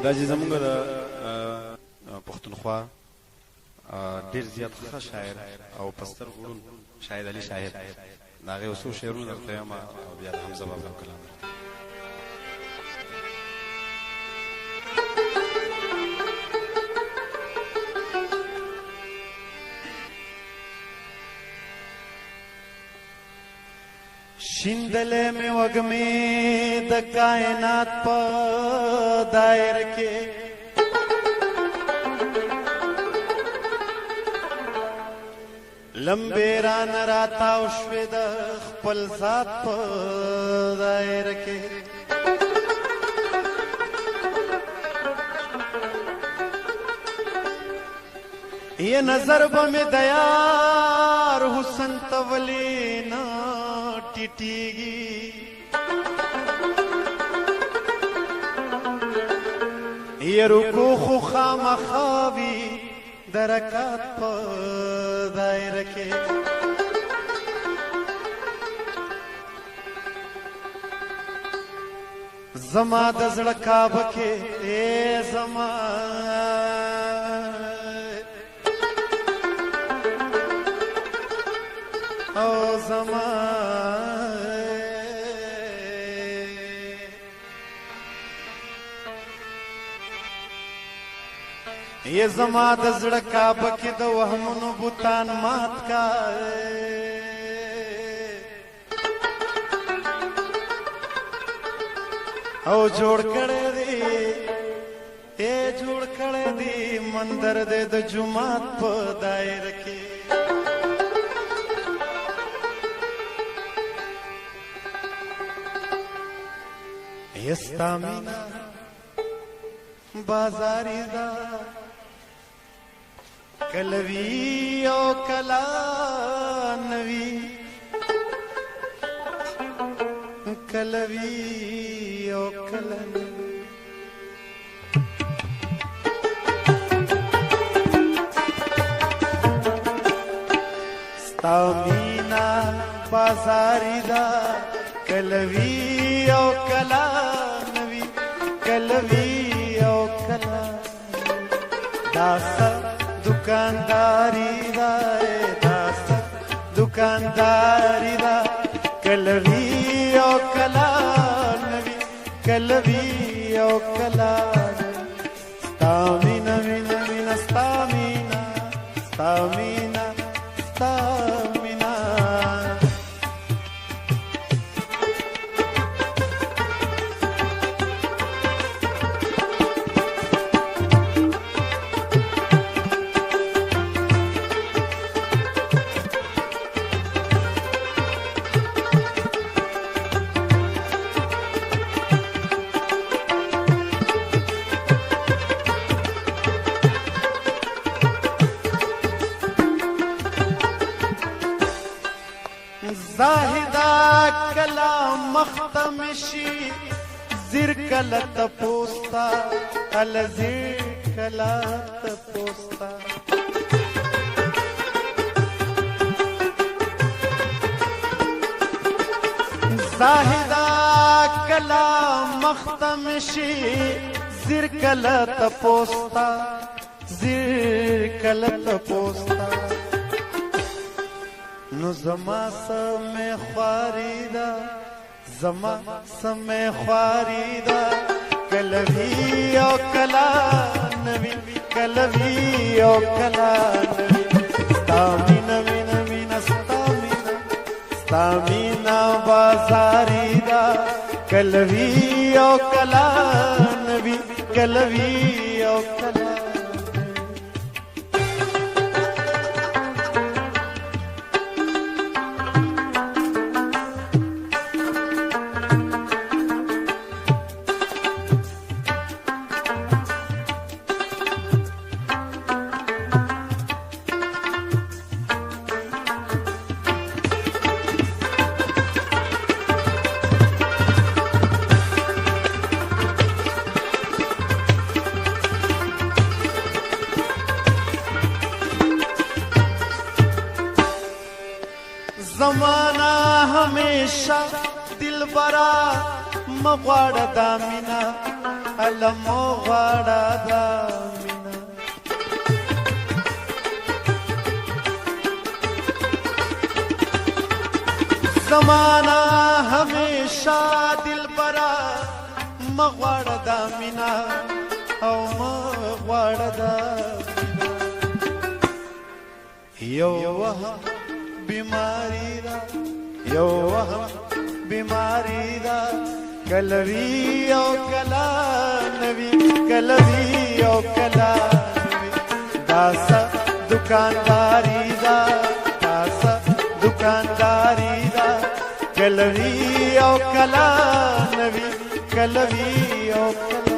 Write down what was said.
دا چې زمونږ د پښتونخوا ډېر زیات ښه شاعر او پستر غړون شاهد علي شاهد د هغې یو څو شعرونه درته وایم او بیا د حمزه بابا کلام شیندلې مې وږمې د کائنات په دایره کې لمبې رانه راتاو شوې د خپل ذات په دایره کې یہ نظر به مې د یار حسن ته ولې نه ټیټیږي یہ رکو خو خامخا وي د رکعت په دایره کې زما د زړه کعبه کې ای زما او زما یہ زما د زړه کعبه کې د وهمونو بوتان مات کا او جوړ کړی دی اے جوړ کړی دی مندر دې د جمعات په دایره کې یستا مینا بازاری دا کلوی او کلا نوی کلوی او کلا نوی ستا مینا بازاری دا کلوی او کلا نوی کلوی او کلا داسا دکانداری دا داسا دکانداری دا کلوی او کلا نوی کلوی او کلا ستا مینا مینا مینا ستا مینا ستا مینا ستا مینا زاهدا کلا مختم شي زیر کلا تپوستا ال زیر کلا تپوستا زاهدا کلا مختم شي زیر کلا تپوستا زیر کلا تپوستا نو زما سمې خواري ده زما سمې خواري ده کلوي او کلا نوي کلوي او کلا نوي ستا مینا مینا مینا ستا مینا ستا مینا بازاري ده کلوي او کلا نوي کلوي او کلا زمانہ ہمیشہ دل برا مغواړه دا مینا अलमो غواړه دا مینا زمانہ ہمیشہ دل برا مغواړه دا مینا او مغواړه دا یو وهم بیماری دا یو وهم بیماری دا کلوی او کلا نوی کلوی او کلا نوی داسا دکانداری دا داسا دکانداری دا کلوی او کلا نوی کلوی او کلا